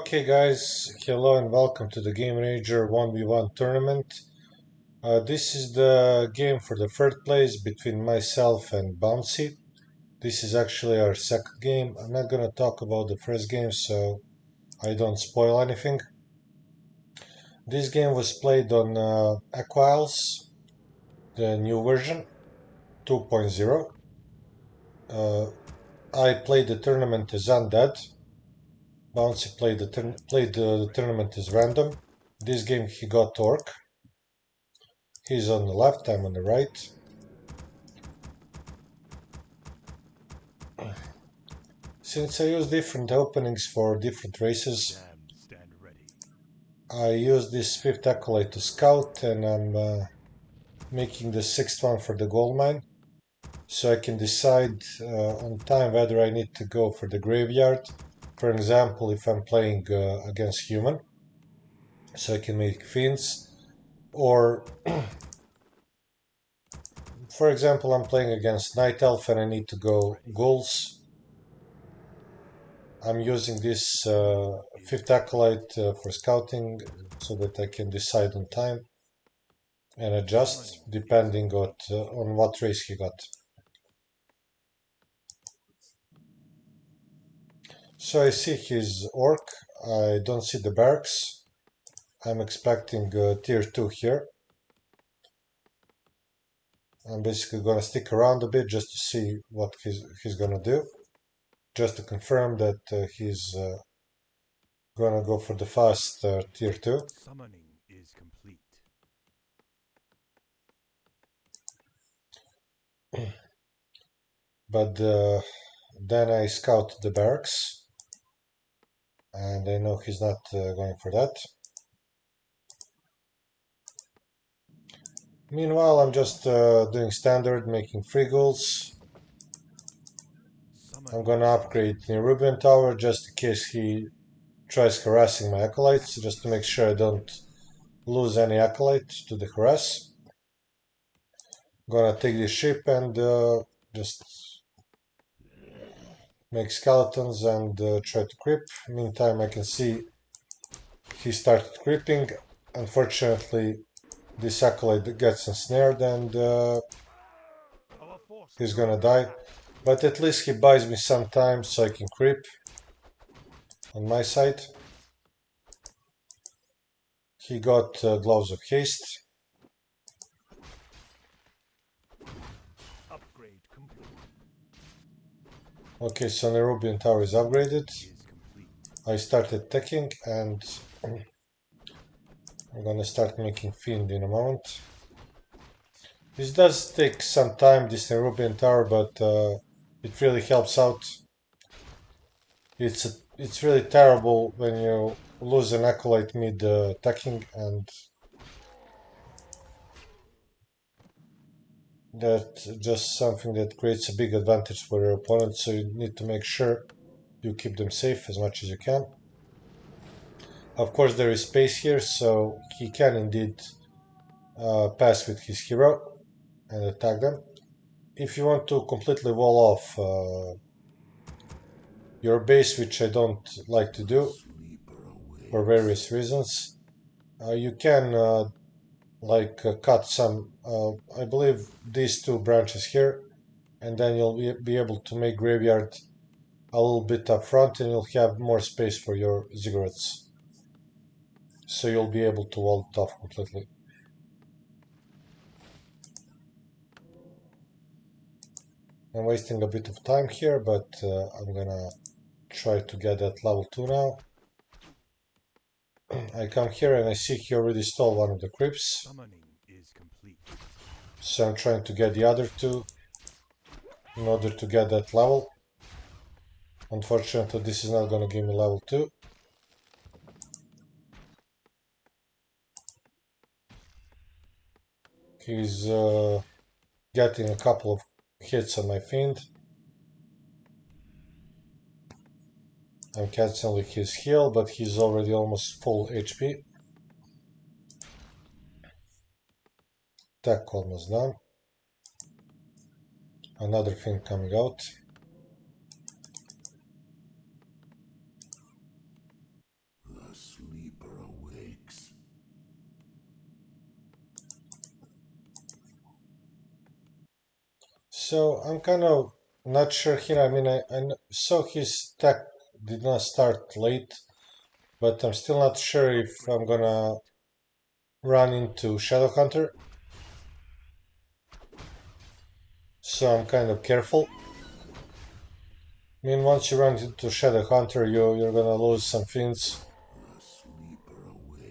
Okay guys, hello and welcome to the Game Ranger 1v1 tournament. This is the game for the third place between myself and Bouncy. This is actually our second game. I'm not gonna talk about the first game so I don't spoil anything. This game was played on Aquiles, the new version 2.0. I played the tournament as Undead. Bouncy played the tournament as Random. This game he got Orc. He's on the left, I'm on the right. Since I use different openings for different races, I use this 5th Acolyte to scout, and I'm making the 6th one for the gold mine, so I can decide on time whether I need to go for the graveyard. For example, if I'm playing against human, so I can make fiends, or for example, I'm playing against Night Elf and I need to go ghouls. I'm using this 5th Acolyte for scouting so that I can decide on time and adjust depending on what race he got. So I see his orc, I don't see the barracks. I'm expecting tier 2 here. I'm basically gonna stick around a bit just to see what he's gonna do. Just to confirm that he's gonna go for the fast tier 2. Summoning is complete. But then I scout the barracks, and I know he's not going for that. Meanwhile, I'm just doing standard, making free goals. I'm gonna upgrade Nerubian Tower just in case he tries harassing my acolytes, just to make sure I don't lose any acolyte to the harass. Gonna take this ship and just make skeletons and try to creep. Meantime, I can see he started creeping. Unfortunately, this acolyte gets ensnared and he's gonna die. But at least he buys me some time so I can creep on my side. He got Gloves of Haste. Upgrade complete. Okay, so Nerubian Tower is upgraded. I started teching and I'm gonna start making Fiend in a moment. This does take some time, this Nerubian Tower, but it really helps out. It's really terrible when you lose an Acolyte mid attacking, and that's just something that creates a big advantage for your opponent, so you need to make sure you keep them safe as much as you can. Of course, there is space here, so he can indeed pass with his hero and attack them. If you want to completely wall off your base, which I don't like to do for various reasons, you can cut some, I believe these two branches here, and then you'll be able to make graveyard a little bit up front and you'll have more space for your ziggurats. So you'll be able to wall it off completely. I'm wasting a bit of time here, but I'm gonna try to get at level 2 now. I come here and I see he already stole one of the crypts. Summoning is complete. So I'm trying to get the other two in order to get that level. Unfortunately, this is not gonna give me level 2. He's getting a couple of hits on my Fiend. I'm canceling his heal, but he's already almost full HP. Attack almost done. Another Fiend coming out. So I'm kind of not sure here. I mean, I saw his tech did not start late, but I'm still not sure if I'm gonna run into Shadowhunter. So I'm kind of careful. I mean, once you run into Shadowhunter, you're gonna lose some fiends.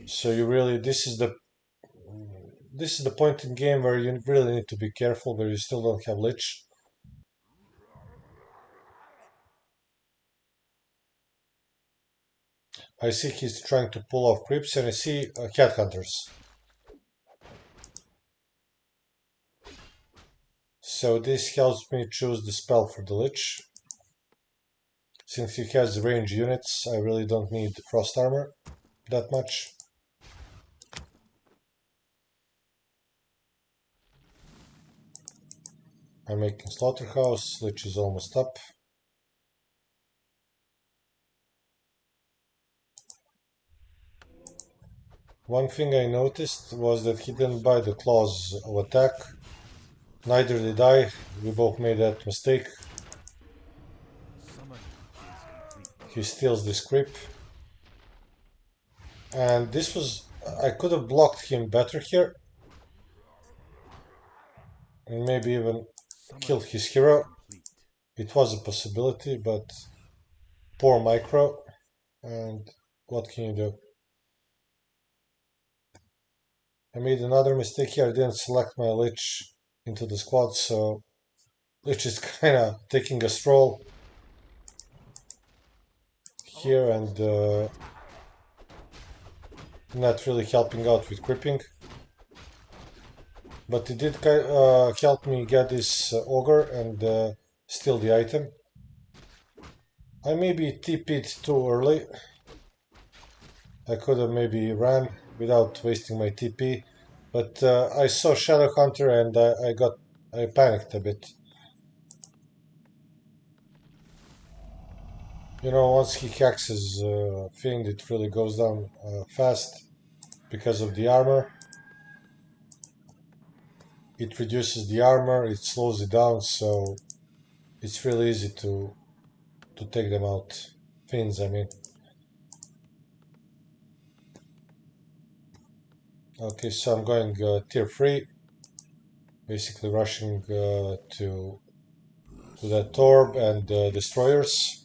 So you really this is the point in game where you really need to be careful, where you still don't have Lich. I see he's trying to pull off creeps, and I see headhunters. So this helps me choose the spell for the Lich. Since he has range units, I really don't need frost armor that much. I'm making Slaughterhouse, Lich is almost up. One thing I noticed was that he didn't buy the claws of attack. Neither did I. We both made that mistake. He steals this creep. And this was... I could have blocked him better here. And maybe even killed his hero. It was a possibility, but... Poor micro. And what can you do? I made another mistake here. I didn't select my Lich into the squad, so... Lich is kinda taking a stroll here and not really helping out with creeping. But it did help me get this ogre and steal the item. I maybe TP'd too early. I could have maybe ran without wasting my TP. But I saw Shadowhunter and I panicked a bit. You know, once he hacks his Fiend, it really goes down fast because of the armor. It reduces the armor, it slows it down, so it's really easy to take them out. Fiends, I mean. Okay, so I'm going tier 3, basically rushing to that orb and destroyers.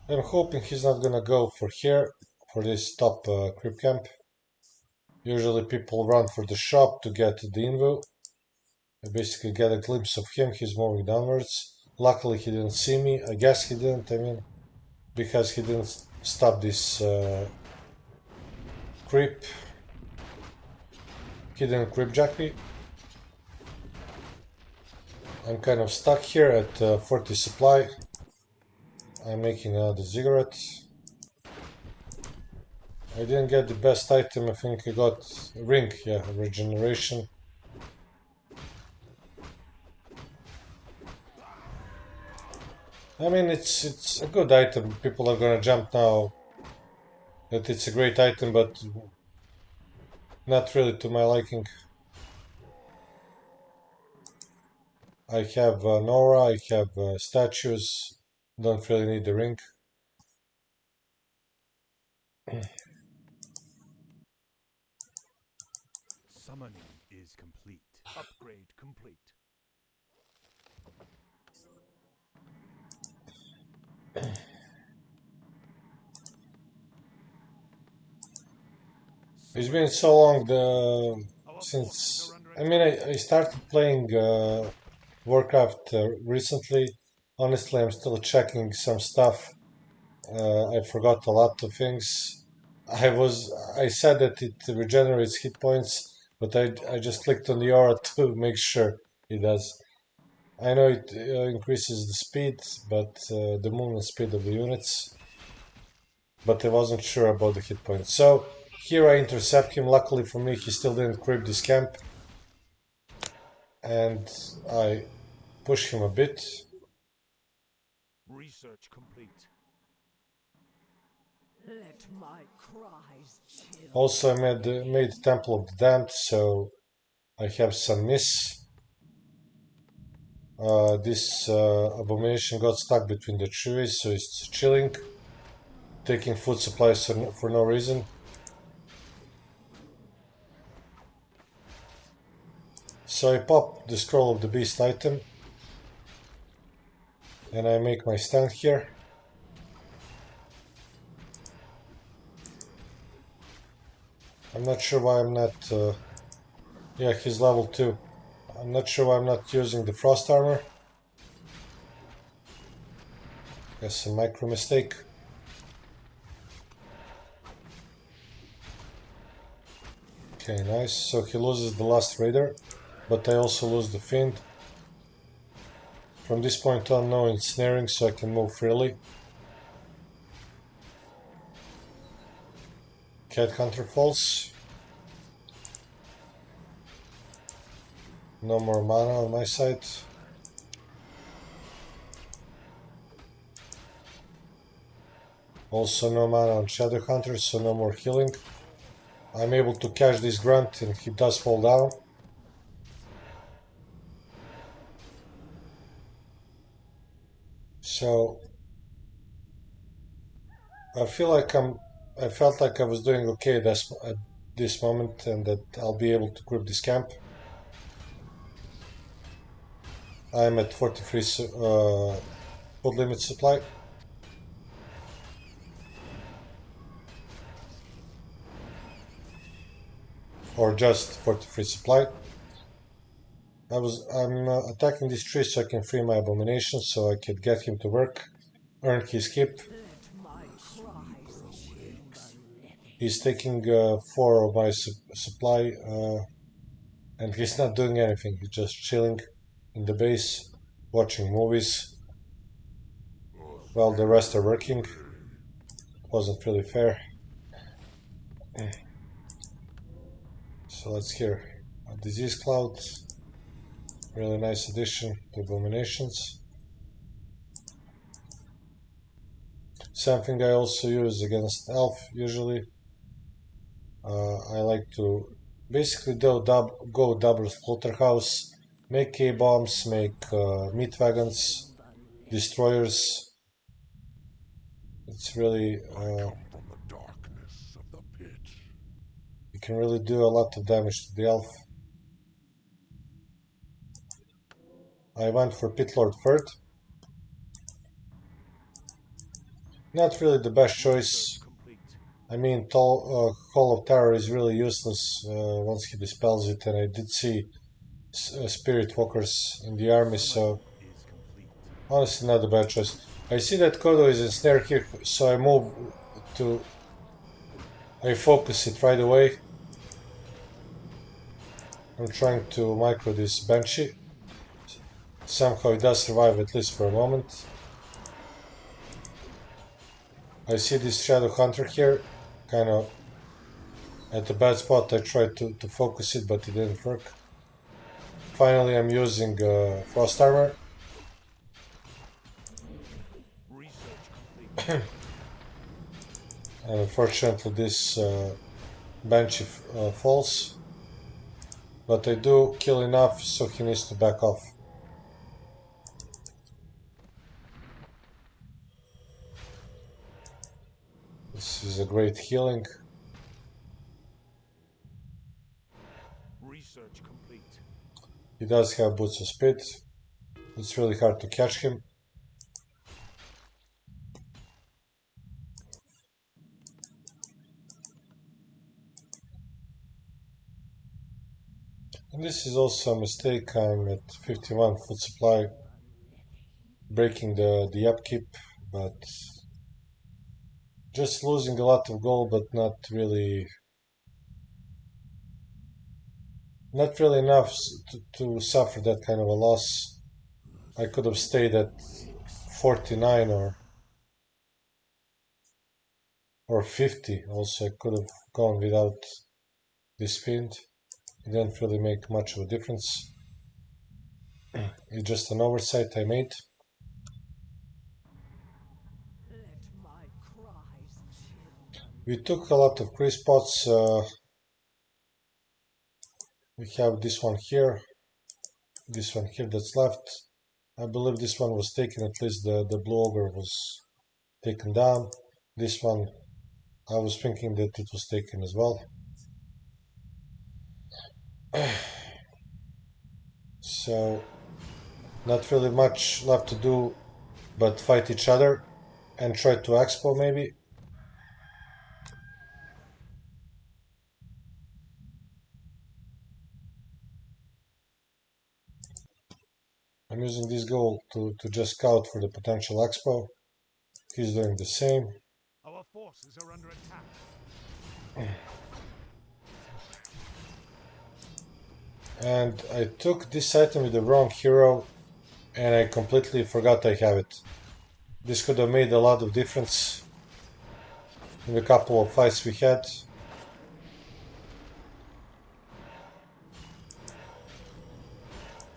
I'm hoping he's not gonna go for here, for this top creep camp. Usually people run for the shop to get the invo. I basically get a glimpse of him, he's moving downwards. Luckily he didn't see me, I guess he didn't, I mean, because he didn't stop this creep. He didn't creepjack me. I'm kind of stuck here at 40 supply. I'm making another ziggurat. I didn't get the best item, I think I got a ring, yeah, regeneration. I mean, it's a good item. People are gonna jump now that it's a great item, but not really to my liking. I have Nora, I have statues, don't really need the ring. Summoning is complete. Upgrade complete. It's been so long since... I mean, I started playing Warcraft recently. Honestly, I'm still checking some stuff. I forgot a lot of things. I said that it regenerates hit points, but I just clicked on the aura to make sure it does. I know it increases the speed, but the movement speed of the units, but I wasn't sure about the hit points. So here I intercept him. Luckily for me, he still didn't creep this camp, and I push him a bit. Research complete. Let my cries chill. Also, I made Temple of the Damned, so I have some miss. This abomination got stuck between the trees, so it's chilling, taking food supplies for no reason. So I pop the Scroll of the Beast item, and I make my stand here. I'm not sure why I'm not... yeah, he's level 2. I'm not sure why I'm not using the Frost Armor. That's a micro mistake. Okay, nice. So he loses the last Raider, but I also lose the Fiend. From this point on, no ensnaring, so I can move freely. Cat Hunter falls. No more mana on my side. Also no mana on Shadow Hunter, so no more healing. I'm able to catch this grunt and he does fall down. So I felt like I was doing okay at this moment and that I'll be able to grip this camp. I'm at 43 food limit supply. Or just 43 supply. I'm attacking this tree so I can free my abomination, so I could get him to work, earn his keep. Let my cries chill the living. He's taking 4 of my supply, and he's not doing anything. He's just chilling in the base, watching movies, while the rest are working. Wasn't really fair. So let's hear a Disease Cloud. Really nice addition to Abominations. Something I also use against Elf usually. I like to basically go double slaughterhouse, make K-bombs, make meat wagons, destroyers. It's really From the darkness of the pit. you can really do a lot of damage to the elf. I went for Pit Lord Third. Not really the best choice. I mean, Hall of Terror is really useless once he dispels it, and I did see Spirit Walkers in the army, so honestly not a bad choice. I see that Kodo is ensnared here, so I move to... I focus it right away. I'm trying to micro this Banshee. Somehow it does survive at least for a moment. I see this Shadow Hunter here, kind of at a bad spot. I tried to focus it, but it didn't work. Finally, I'm using Frost Armor. And unfortunately, this Banshee falls. But I do kill enough, so he needs to back off. This is a great healing. Research complete. He does have Boots of Speed. It's really hard to catch him. And this is also a mistake. I'm at 51 food supply, breaking the upkeep, but just losing a lot of gold, but not really enough to suffer that kind of a loss. I could have stayed at 49 or 50. Also, I could have gone without this fiend. It didn't really make much of a difference. It's just an oversight I made. cries, children. We took a lot of free spots. We have this one here that's left. I believe this one was taken, at least the blue ogre was taken down. This one, I was thinking that it was taken as well. So, not really much left to do but fight each other and try to expo maybe. I'm using this goal to just scout for the potential expo. He's doing the same. Our forces are under attack. And I took this item with the wrong hero and I completely forgot I have it. This could have made a lot of difference in the couple of fights we had.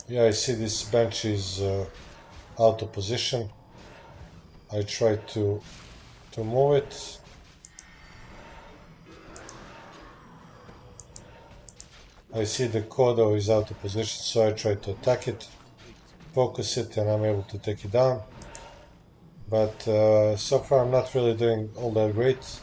Yeah, I see this bench is out of position. I try to move it. I see the Kodo is out of position, so I try to attack it, focus it, and I'm able to take it down. But so far I'm not really doing all that great.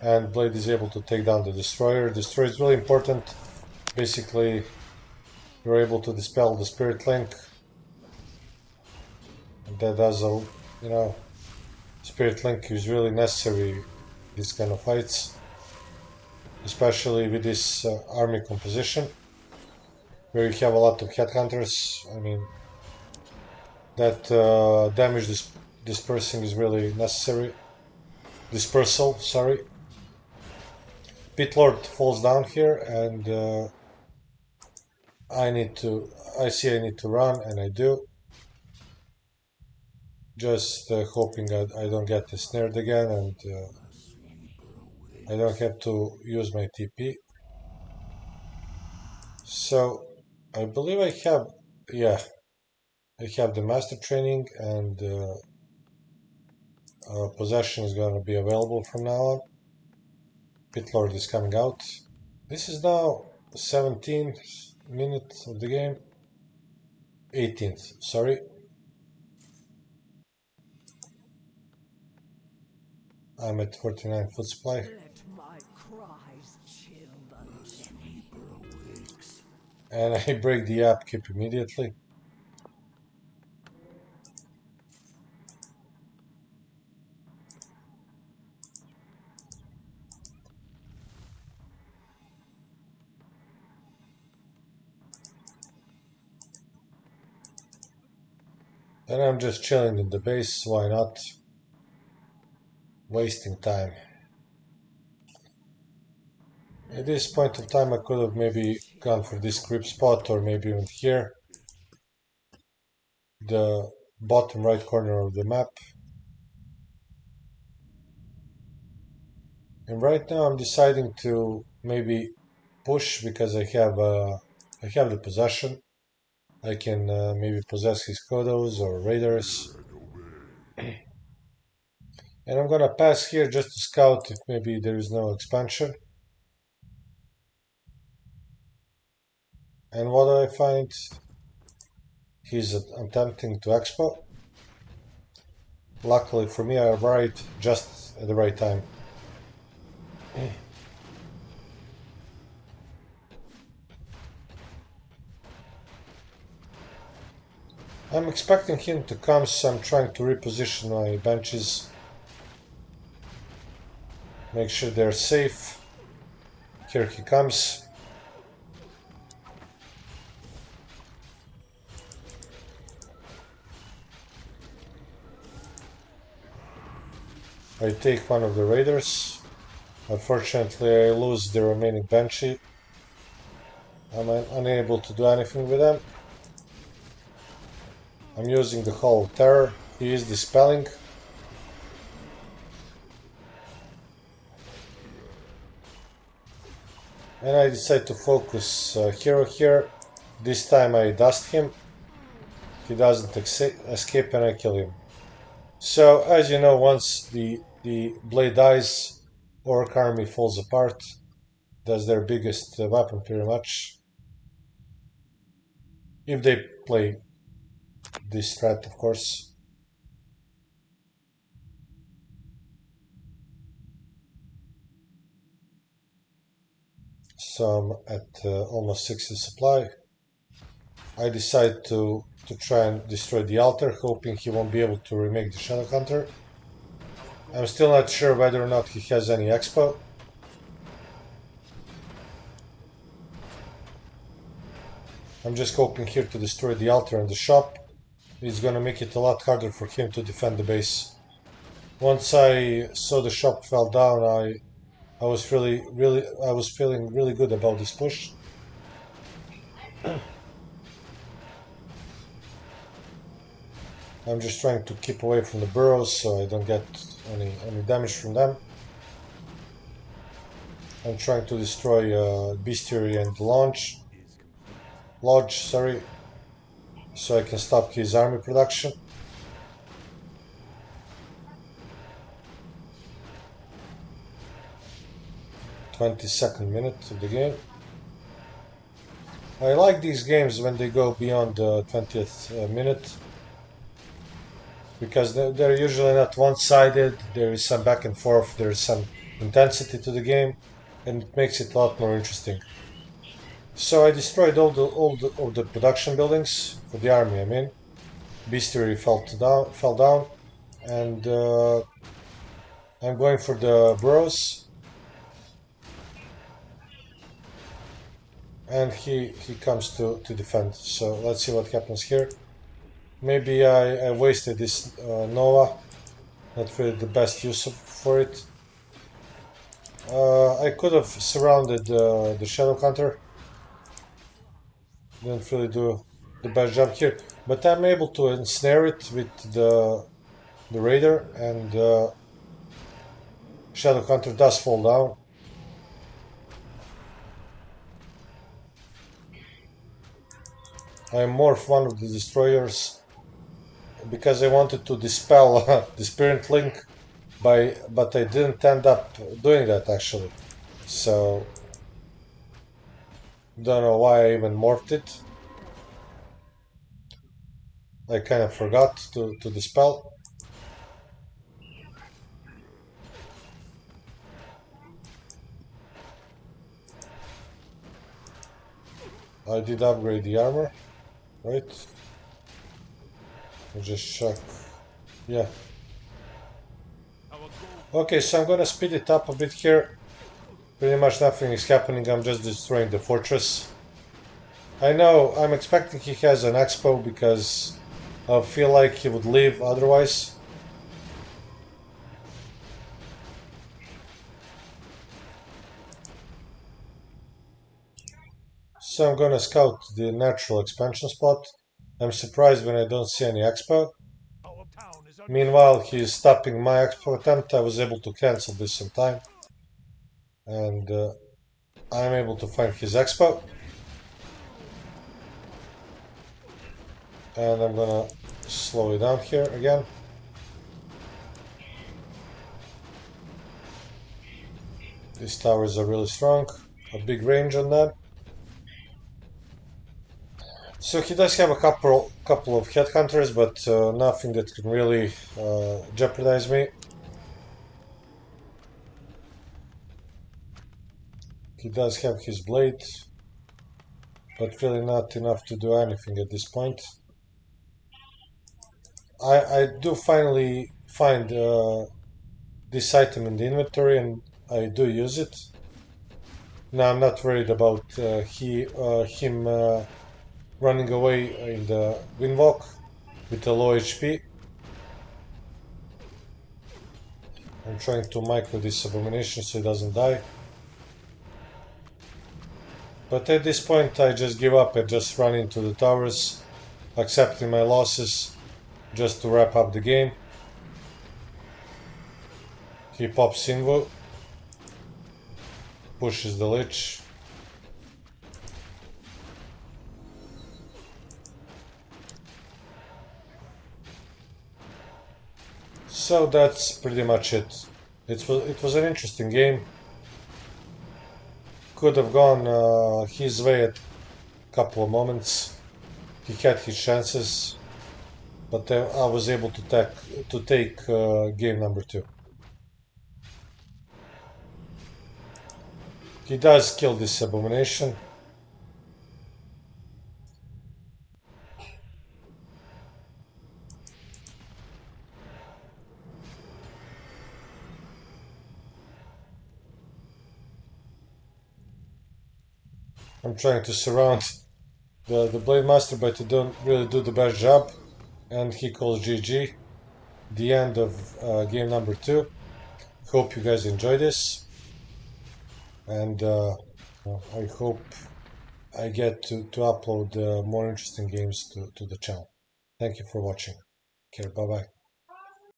And Blade is able to take down the Destroyer. Destroyer is really important. Basically, you're able to dispel the Spirit Link. And that does a, Spirit Link is really necessary in these kind of fights. Especially with this army composition, where you have a lot of headhunters. I mean, that damage dispersing is really necessary. Dispersal, sorry. Pit Lord falls down here, and I see I need to run, and I do. Just hoping I don't get snared again, and I don't have to use my TP. So, I believe I have, yeah, I have the master training, and possession is going to be available from now on. Pit Lord is coming out. This is now 17th minute of the game. 18th, sorry. I'm at 49 foot supply. Let my cries chill the living. And I break the upkeep immediately. And I'm just chilling in the base, why not? Wasting time. At this point of time I could have maybe gone for this creep spot, or maybe even here. The bottom right corner of the map. And right now I'm deciding to maybe push because I have the possession. I can maybe possess his Kodos or Raiders. And I'm gonna pass here just to scout if maybe there is no expansion. And what do I find? He's attempting to expo. Luckily for me, I arrived just at the right time. I'm expecting him to come, so I'm trying to reposition my benches. Make sure they're safe. Here he comes. I take one of the raiders. Unfortunately, I lose the remaining banshee. I'm unable to do anything with them. I'm using the Hall of Terror. He is dispelling. And I decide to focus hero here. This time I dust him. He doesn't escape and I kill him. So as you know, once the blade dies, Orc army falls apart. That's their biggest weapon pretty much. If they play this strat, of course. So I'm at almost 60 supply. I decide to try and destroy the altar, hoping he won't be able to remake the Shadow Hunter. I'm still not sure whether or not he has any expo. I'm just hoping here to destroy the altar and the shop. It's gonna make it a lot harder for him to defend the base. Once I saw the shop fell down, I was feeling really good about this push. I'm just trying to keep away from the burrows so I don't get any damage from them. I'm trying to destroy Bestiary and Lodge, sorry, so I can stop his army production. '22nd minute of the game. I like these games when they go beyond the 20th minute, because they're usually not one-sided. There is some back and forth, there is some intensity to the game, and it makes it a lot more interesting. So I destroyed all the production buildings for the army. I mean, Bestiary fell down, and I'm going for the burrows, and he comes to defend. So let's see what happens here. Maybe I wasted this Nova. Not really the best use for it. I could have surrounded the Shadow Hunter. Didn't really do the best job here, but I'm able to ensnare it with the Raider, and Shadow Hunter does fall down. I morph one of the destroyers because I wanted to dispel the Spirit Link, but I didn't end up doing that actually. So don't know why I even morphed it. I kind of forgot to dispel. I did upgrade the armor, right? I'll just check. Yeah. Okay, so I'm gonna speed it up a bit here. Pretty much nothing is happening, I'm just destroying the fortress. I know, I'm expecting he has an expo because I feel like he would leave otherwise. So I'm gonna scout the natural expansion spot. I'm surprised when I don't see any expo. Our town is under Meanwhile, he's stopping my expo attempt. I was able to cancel this in time. And I'm able to find his expo. And I'm gonna slow it down here again. These towers are really strong. A big range on them. So he does have a couple of headhunters, but nothing that can really jeopardize me. He does have his blade, but really not enough to do anything at this point. I do finally find this item in the inventory, and I do use it. Now I'm not worried about him running away in the windwalk with a low HP. I'm trying to micro this abomination so he doesn't die. But at this point I just give up and just run into the towers, accepting my losses just to wrap up the game. He pops Invo, pushes the Lich. So that's pretty much it. It was an interesting game. Could have gone his way at a couple of moments. He had his chances, but I was able to take game number 2. He does kill this abomination. I'm trying to surround the Blade Master, but he don't really do the best job. And he calls GG. The end of game number 2. Hope you guys enjoy this. And I hope I get to upload more interesting games to the channel. Thank you for watching. Okay, bye bye.